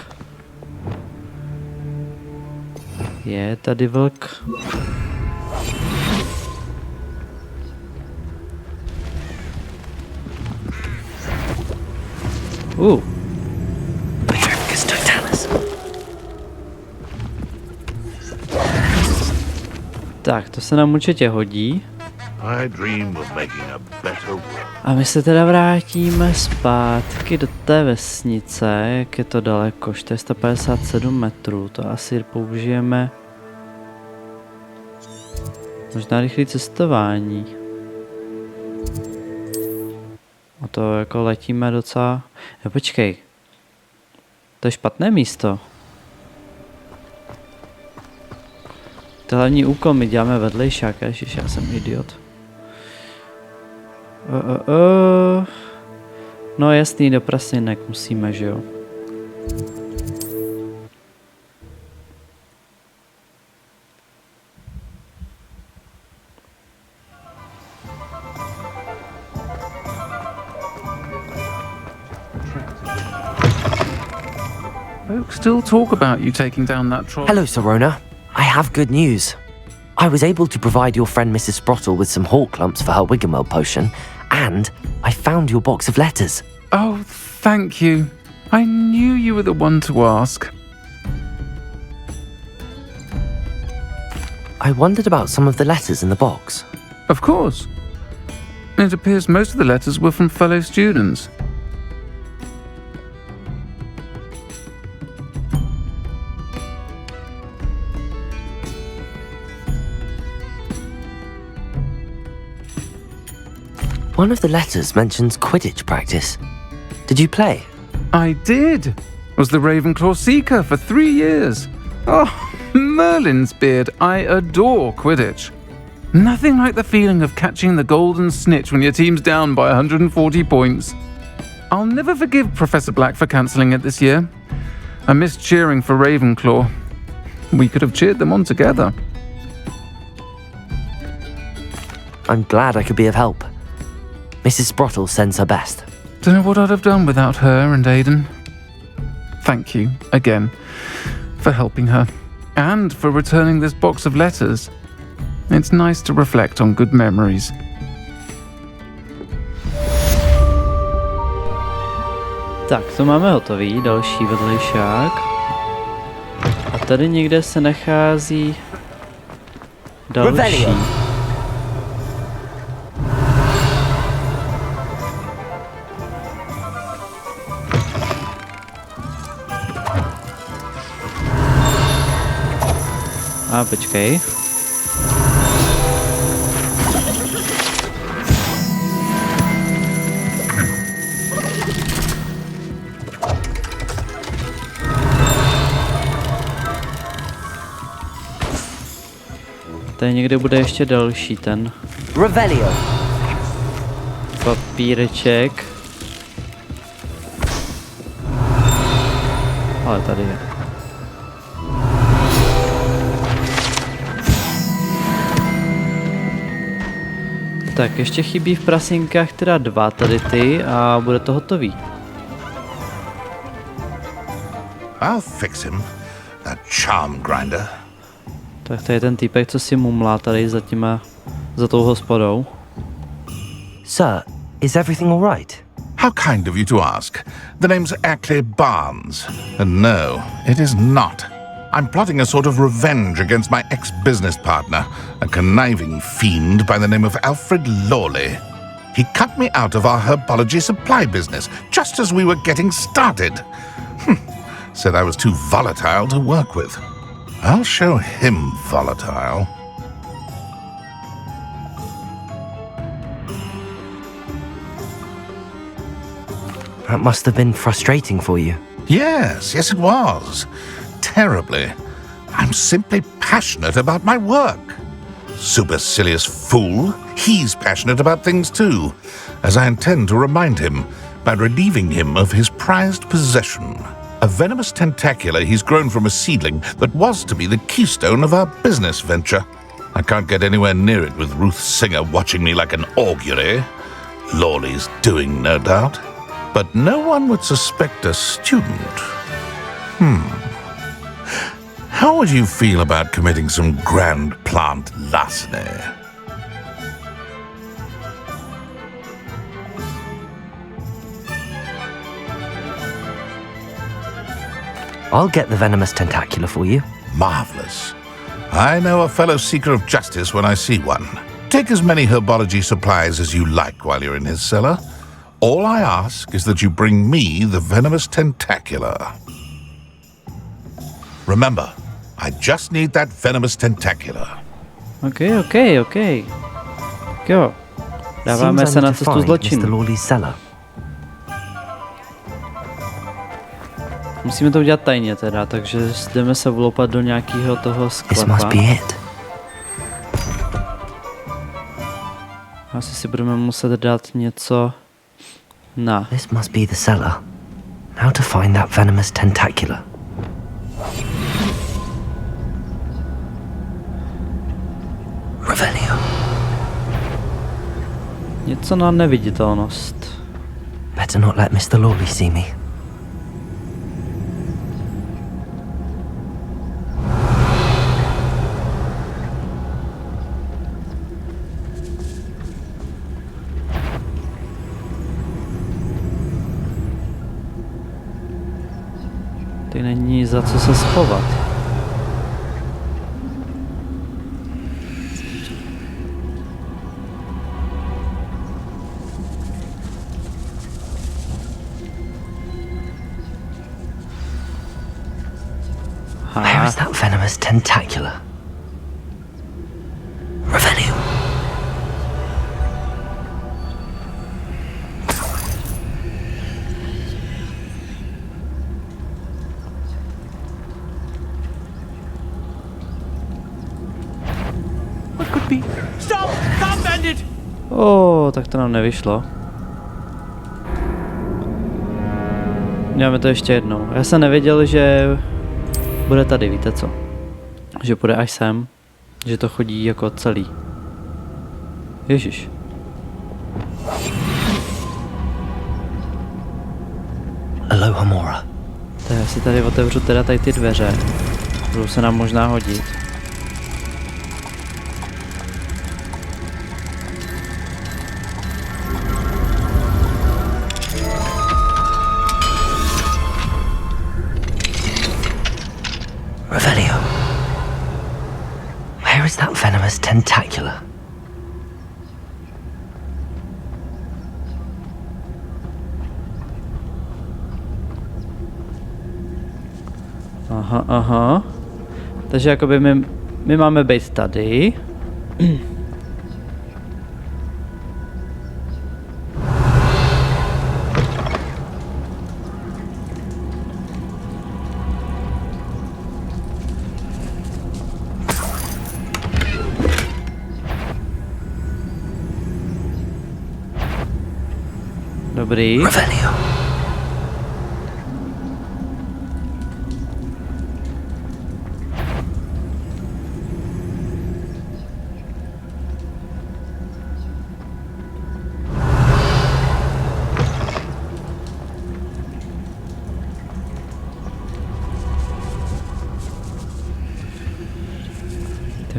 S1: Je tady vlk. Tak, to se nám určitě hodí.
S8: I dream of making a better world.
S1: A my se teda vrátíme zpátky do té vesnice, jak je to daleko, 457 metrů, to asi použijeme možná rychlé cestování. A to jako letíme docela... No počkej, to je špatné místo. To hlavní úkol my děláme vedlejšák, ježiš, já jsem idiot. No jasný, do prasinek musíme, že jo.
S9: Folks still talk about you taking down that troll.
S2: Hello, Sirona. I have good news. I was able to provide your friend Mrs. Sprottle with some hawk lumps for her Wiggenweld potion, and I found your box of letters.
S9: Oh, thank you. I knew you were the one to ask.
S2: I wondered about some of the letters in the box.
S9: Of course. It appears most of the letters were from fellow students.
S2: One of the letters mentions Quidditch practice. Did you play?
S9: I did. Was the Ravenclaw Seeker for 3 years. Oh, Merlin's beard. I adore Quidditch. Nothing like the feeling of catching the golden snitch when your team's down by 140 points. I'll never forgive Professor Black for cancelling it this year. I missed cheering for Ravenclaw. We could have cheered them on together.
S2: I'm glad I could be of help. Mrs. Sprottle sends her best.
S9: Don't know what I'd have done without her and Aidan. Thank you, again, for helping her, and for returning this box of letters. It's nice to reflect on good memories.
S1: Tak, to máme hotový, další vedlejšák. A tady někde se nachází další. A počkej. Tady někde bude ještě další ten
S2: Revelio.
S1: papíreček. Ale tady je. Tak, ještě chybí v prasinkách teda 2 tady ty a bude to hotový.
S8: I'll fix him. That charm grinder.
S1: Tak to je ten týpek, co si mumlá tady za tou hospodou.
S2: Sir, is everything all right?
S8: How kind of you to ask. The name's Ackley Barnes. And no, it is not. I'm plotting a sort of revenge against my ex-business partner, a conniving fiend by the name of Alfred Lawley. He cut me out of our herbology supply business just as we were getting started. Said I was too volatile to work with. I'll show him volatile.
S2: That must have been frustrating for you.
S8: Yes, it was. Terribly. I'm simply passionate about my work. Supercilious fool. He's passionate about things too, as I intend to remind him by relieving him of his prized possession. A venomous tentacula he's grown from a seedling that was to be the keystone of our business venture. I can't get anywhere near it with Ruth Singer watching me like an augury. Lawley's doing, no doubt. But no one would suspect a student. How would you feel about committing some grand plant larceny?
S2: I'll get the venomous tentacula for you.
S8: Marvelous. I know a fellow seeker of justice when I see one. Take as many herbology supplies as you like while you're in his cellar. All I ask is that you bring me the venomous tentacula. Remember, I just need that venomous tentacula.
S1: OK. Tak jo. Dáváme se na cestu
S2: Mr.
S1: zločinu.
S2: Lawley's cellar.
S1: Musíme to udělat tajně teda, takže jdeme se vloupat do nějakého toho
S2: This must
S1: sklepa.
S2: be it.
S1: Asi si budeme muset dát něco na.
S2: This must be the cellar. How to find that venomous tentacula? Revelio.
S1: Něco na neviditelnost.
S2: Better not let Mr. Lawley see me.
S1: Ty není za co se schovat.
S2: Where is that venomous tentacula? Revelio.
S6: What could be? Stop! Stop, bandit!
S1: Tak to nám nevyšlo. Děláme to ještě jednou. Já jsem nevěděl, že bude tady, víte co? Že půjde až sem. Že to chodí jako celý. Ježiš.
S2: Aloha Mora.
S1: Tak já si tady otevřu teda tady ty dveře. Budou se nám možná hodit.
S2: tentacular.
S1: Aha, aha. Takže jakoby my máme být tady. Dobrý.
S2: Revelio.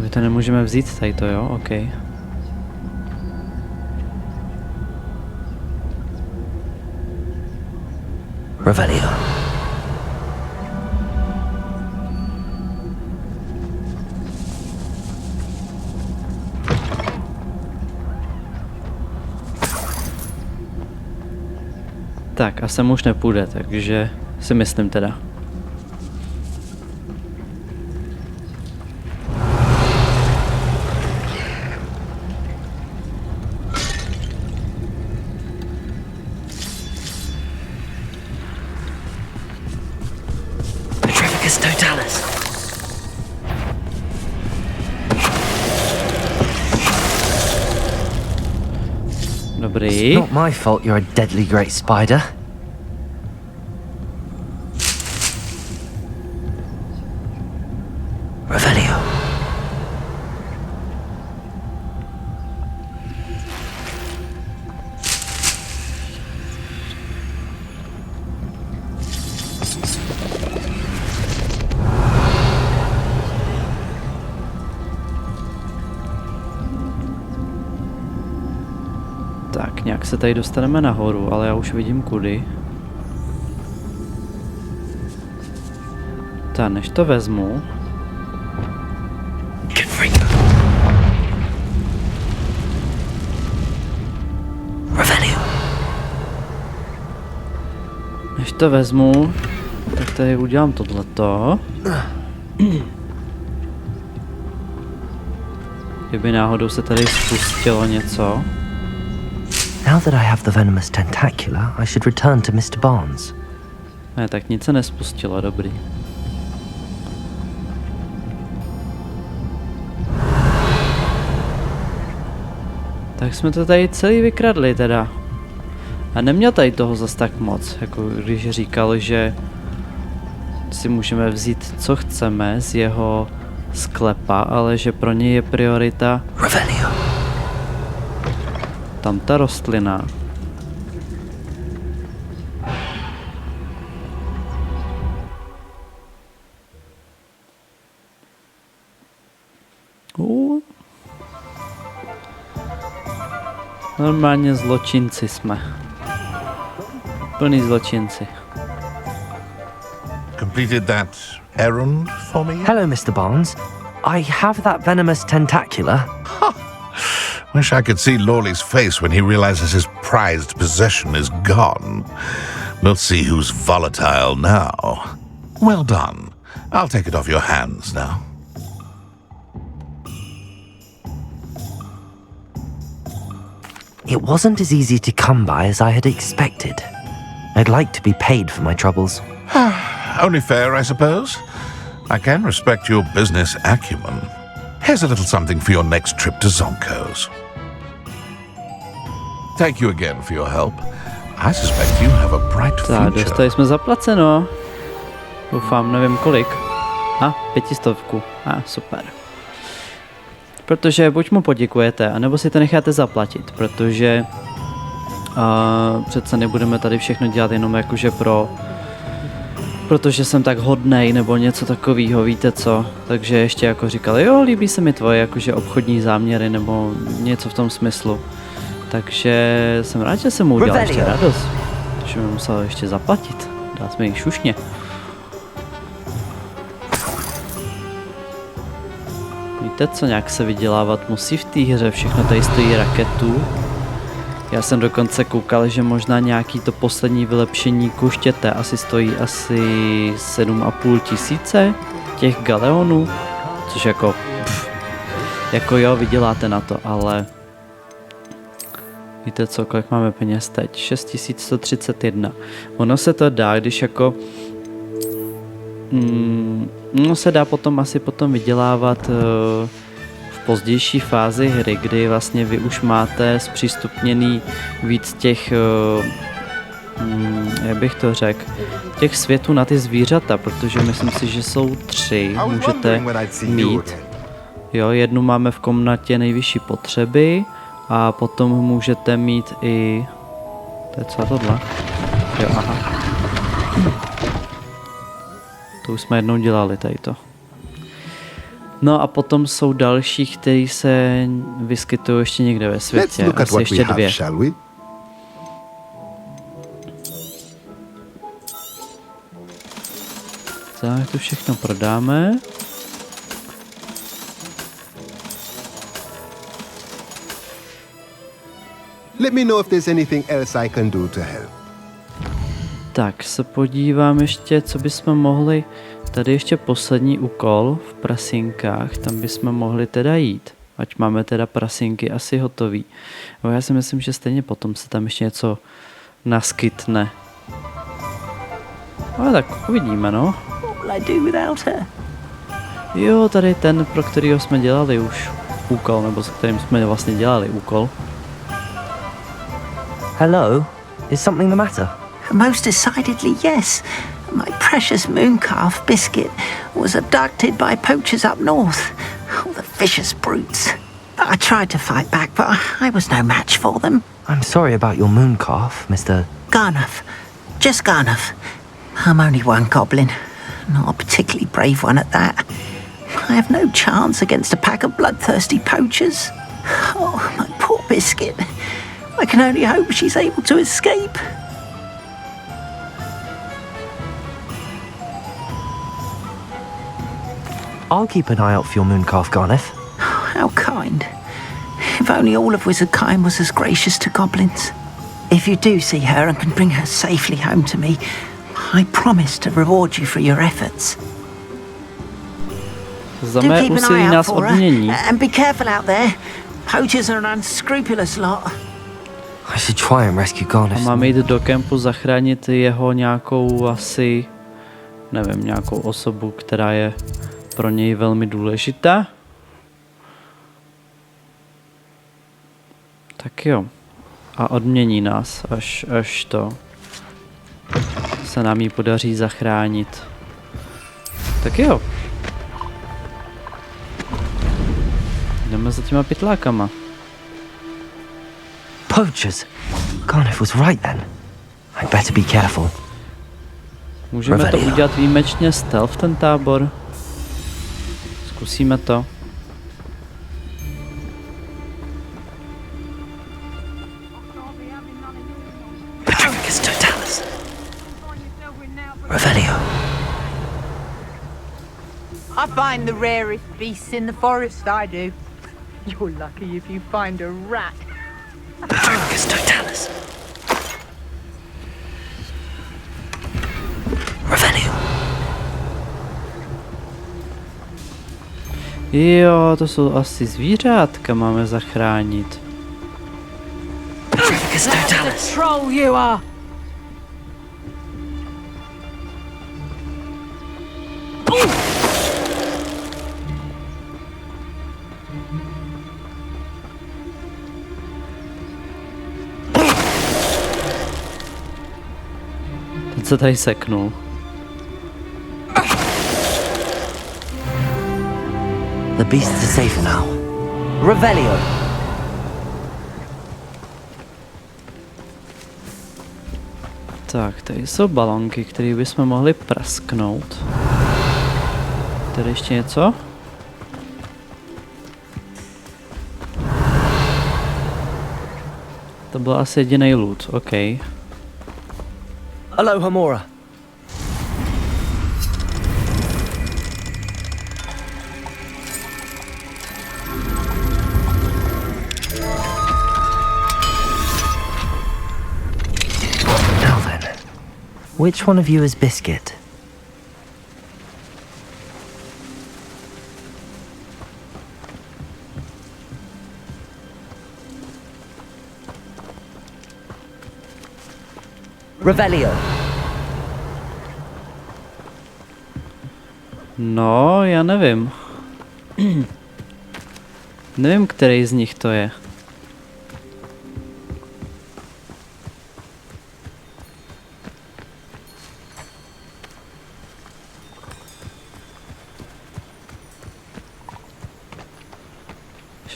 S1: My to nemůžeme vzít tady to, jo? OK.
S2: Revelio.
S1: Tak a sem už nepůjde, takže si myslím teda.
S2: Totalis.
S1: Dobrý.
S2: Not my fault you're a deadly great spider. Revelio.
S1: Tak, nějak se tady dostaneme nahoru, ale já už vidím kudy. Tak, než to vezmu... Než to vezmu, tak tady udělám tohleto. Kdyby náhodou se tady spustilo něco.
S2: Now that I have the venomous tentacula, I should return to Mr. Barnes.
S1: Ne, tak nic se nespustilo, dobrý. Tak jsme to tady celý vykradli teda. A neměl tady toho zas tak moc, jako když říkal, že si můžeme vzít, co chceme z jeho sklepa, ale že pro něj je priorita tam ta rostlina. Normálně zločinci jsme. Plný zločinci.
S8: Completed that errand for me?
S2: Hello, Mr. Barnes. I have that venomous tentacula.
S8: Wish I could see Lawley's face when he realizes his prized possession is gone. We'll see who's volatile now. Well done. I'll take it off your hands now.
S2: It wasn't as easy to come by as I had expected. I'd like to be paid for my troubles.
S8: Only fair, I suppose. I can respect your business acumen. Here's a little something for your next trip to Zonko's. Thank you again for your help. I suspect you have a bright
S1: Tak,
S8: future.
S1: dostali jsme zaplaceno. Doufám, nevím kolik. 500. Super. Protože buď mu poděkujete, anebo si to necháte zaplatit, protože přece nebudeme tady všechno dělat jenom jakože protože jsem tak hodnej, nebo něco takového, víte co. Takže ještě jako říkali, jo, líbí se mi tvoje jakože obchodní záměry, nebo něco v tom smyslu. Takže jsem rád, že jsem mu udělal ještě radost. Takže mi musel ještě zaplatit. Dát jsme jí šušně. víte co, nějak se vydělávat musí v té hře, všechno tady stojí raketu. Já jsem dokonce koukal, že možná nějaký to poslední vylepšení kuštěte asi stojí asi 7,5 tisíce těch galeonů, což jako jako jo, vyděláte na to, ale víte co, kolik máme peněz teď? 6131. Ono se to dá, když jako no se dá potom asi vydělávat v pozdější fázi hry, kdy vlastně vy už máte zpřístupněný víc těch jak bych to řekl, těch světů na ty zvířata, protože myslím si, že jsou 3, můžete mít. Jo, jednu máme v komnatě nejvyšší potřeby a potom můžete mít i... To je co tohle? Jo, aha. To už jsme jednou dělali tady to. No a potom jsou další, který se vyskytují ještě někde ve světě. Asi ještě 2. Tak, to všechno prodáme.
S10: Let me know if there's anything else I can do to help.
S1: Tak se podívám ještě, co bychom mohli. Tady ještě poslední úkol v prasinkách, tam bychom mohli teda jít. Ať máme teda prasinky asi hotový. Ale já si myslím, že stejně potom se tam ještě něco naskytne. Ale tak uvidíme, no. Jo, tady ten, pro kterýho jsme dělali už úkol, nebo s kterým jsme vlastně dělali úkol.
S2: Hello? Is something the matter?
S11: Most decidedly, yes. My precious mooncalf Biscuit was abducted by poachers up north. Oh, the vicious brutes. I tried to fight back, but I was no match for them.
S2: I'm sorry about your mooncalf, Mr.
S11: Garnuff. Just Garnuff. I'm only one goblin. Not a particularly brave one at that. I have no chance against a pack of bloodthirsty poachers. Oh, my poor Biscuit. I can only hope she's able to escape.
S2: I'll keep an eye out for your mooncalf, Garneth.
S11: How kind. If only all of Wizardkind was as gracious to goblins. If you do see her and can bring her safely home to me, I promise to reward you for your efforts.
S1: Za mé úsilí nás odmění.
S11: And be careful out there. Poachers are an unscrupulous lot.
S2: I should try and rescue Garneth.
S1: A máme jít do kempu zachránit jeho nějakou asi, nevím, nějakou osobu, která je pro něj velmi důležitá. Tak jo. A odmění nás, až to se nám ji podaří zachránit. Tak jo. Jdeme za těma pytlákama.
S2: Poachers. Garneth was right then. I better be careful.
S1: Můžeme to udělat výjimečně stealth, ten tábor. Zkusíme to.
S2: Revelio.
S12: I find the rarest beasts in the forest, I do. You're lucky if you find a rat.
S2: Patricus totalis. Revelio.
S1: Jo, to jsou asi zvířátka, máme zachránit.
S2: Patricus totalis.
S12: Troll you are.
S1: Ten se tady seknul.
S2: The beasts are safe now. Revelio.
S1: Tak, tady jsou balonky, které bychom mohli prasknout. Tady ještě něco? To byl asi jediný loot, OK.
S2: Aloha Mora. Which one of you is Biscuit? Revelio.
S1: No, já nevím. Nevím, který z nich to je.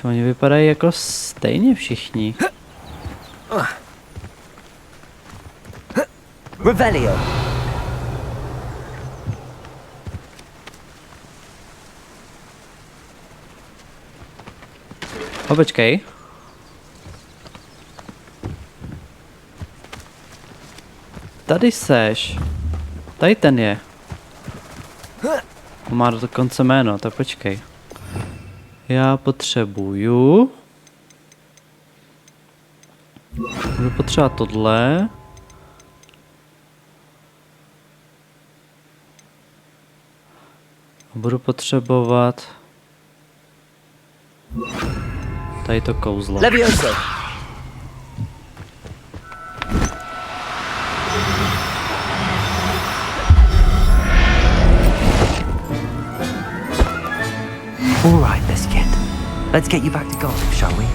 S1: Oni vypadají jako stejně všichni.
S2: Revelio.
S1: Počkej. Tady seš. Tady ten je. On má dokonce jméno, tak počkej. Já potřebuju... Budu potřebovat tohle. Budu potřebovat... Tady to kouzlo.
S2: Levioso. All right, Biscuit. Let's get you back to golf, shall we?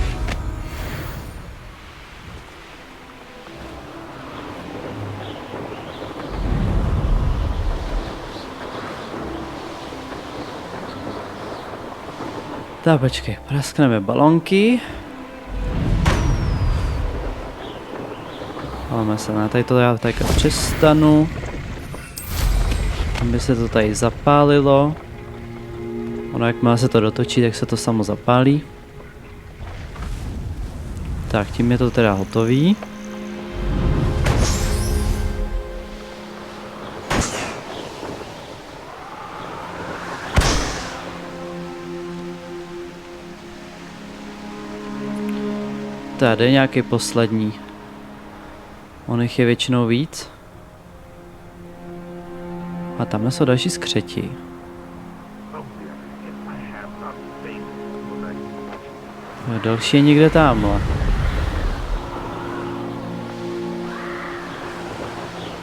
S1: Tak počkej, praskneme balonky. Máme se na tady to já tak přestanu. Aby se to tady zapálilo. Ono jakmile se to dotočí, tak se to samo zapálí. Tak, tím je to teda hotový. Tady nějaký poslední. On jich je většinou víc. A tamhle jsou další skřeti. A další je někde tamhle.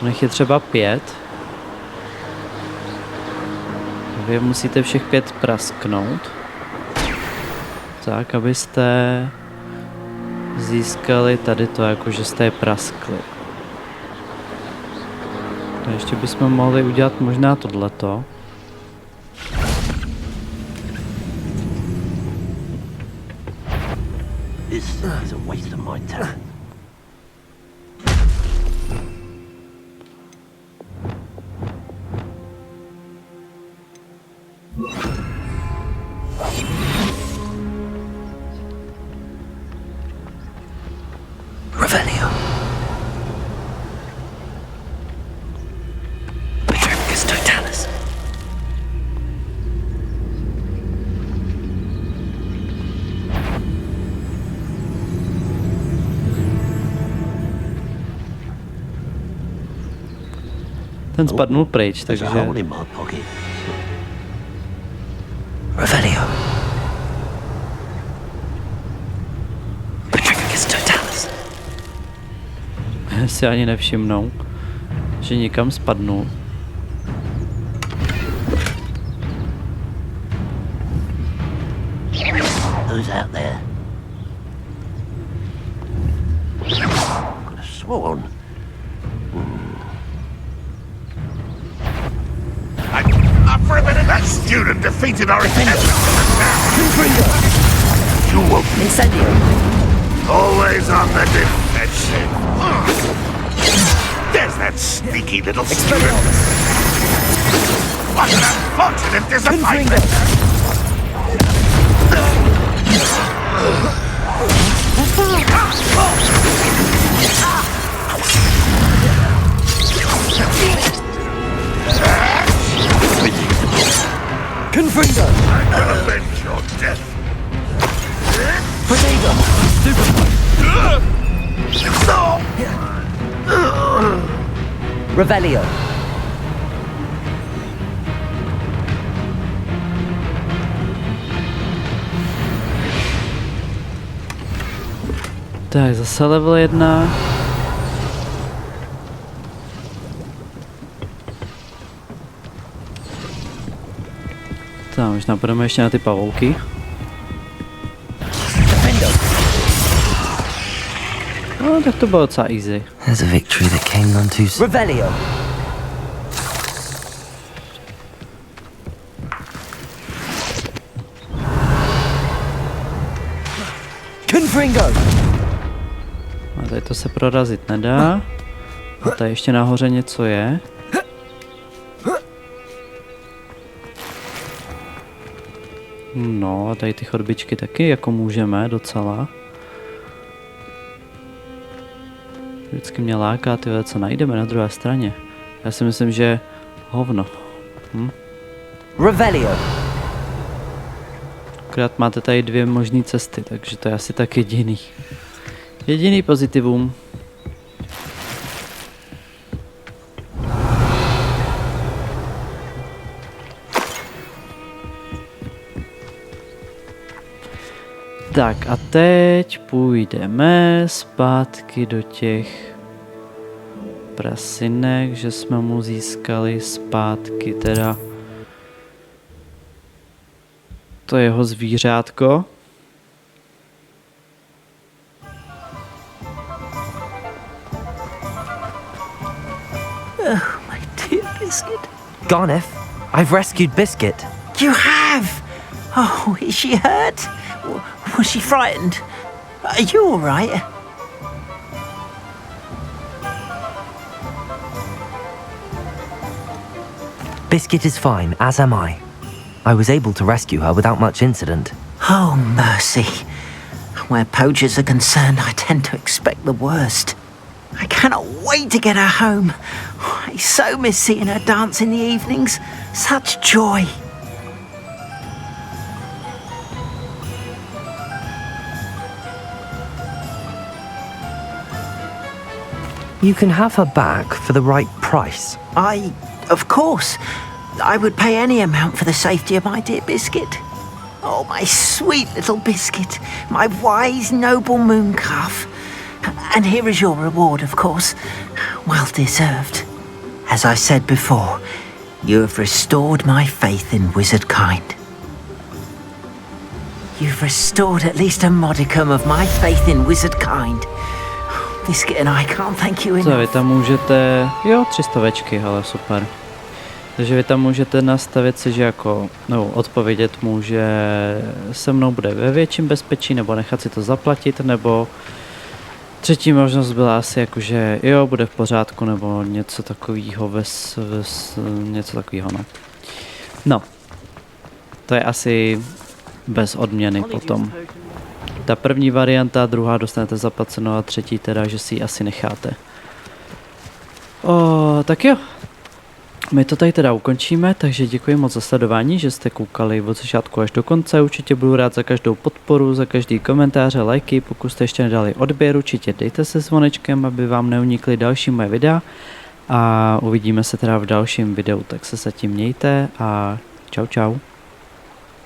S1: On jich je třeba 5. Vy musíte všech 5 prasknout. Tak, abyste získali tady to, jakože jste je praskli. A ještě bychom mohli udělat možná tohleto.
S2: This is a waste of my time. Revelio. Petrifacus totalis.
S1: Ten spadnul pryč, takže...
S2: Revelio. Petrifacus totalis.
S1: Si ani nevšimnou, že někam spadnul.
S2: Who's out there? Could have sworn.
S8: For a minute, that student defeated our attempt. You won't.
S2: Incendio.
S8: Always on the defensive. There's that sneaky little student. What an unfortunate disappointment.
S2: Confringo!
S8: I'm gonna avenge your death.
S2: Potato! Revelio.
S1: Tak, zase level 1. Tak, možná půjdeme ještě na ty pavouky. No, tak to bylo docela easy.
S2: There's a victory that came none too soon. Revelio. Confringo.
S1: A tady to se prorazit nedá. A tady ještě nahoře něco je. No a tady ty chodbičky taky jako můžeme docela. Vždycky mě láká ty, co najdeme na druhé straně. Já si myslím, že hovno.
S2: Revelio.
S1: Akorát máte tady dvě možné cesty, takže to je asi tak jediný. Jediný pozitivum. Tak a teď půjdeme zpátky do těch prasinek, že jsme mu získali zpátky teda to jeho zvířátko.
S11: Oh, my dear Biscuit.
S2: Garneth, I've rescued Biscuit.
S11: You have? Oh, is she hurt? Was she frightened? Are you all right?
S2: Biscuit is fine, as am I. I was able to rescue her without much incident.
S11: Oh, mercy. Where poachers are concerned, I tend to expect the worst. I cannot wait to get her home. I so miss seeing her dance in the evenings. Such joy.
S2: You can have her back for the right price.
S11: Of course, I would pay any amount for the safety of my dear Biscuit. Oh, my sweet little Biscuit, my wise, noble moon calf. And here is your reward, of course, well deserved. As I said before, you have restored my faith in wizard kind. You've restored at least a modicum of my faith in wizard kind. Biscuit and I can't thank you enough.
S1: Co vy tam můžete, jo, 300 večky, ale super. Takže vy tam můžete nastavit si, že jako, no, odpovědět mu, že se mnou bude ve větším bezpečí, nebo nechat si to zaplatit, nebo třetí možnost byla asi jako, že jo, bude v pořádku, nebo něco takového, něco takového, no. No, to je asi bez odměny potom. Ta první varianta, druhá dostanete zaplaceno a třetí teda, že si ji asi necháte. Tak jo. My to tady teda ukončíme, takže děkuji moc za sledování, že jste koukali od začátku až do konce. Určitě budu rád za každou podporu, za každý komentáře, lajky. Pokud jste ještě nedali odběr, určitě dejte se zvonečkem, aby vám neunikly další moje videa. A uvidíme se teda v dalším videu, tak se zatím mějte a čau čau.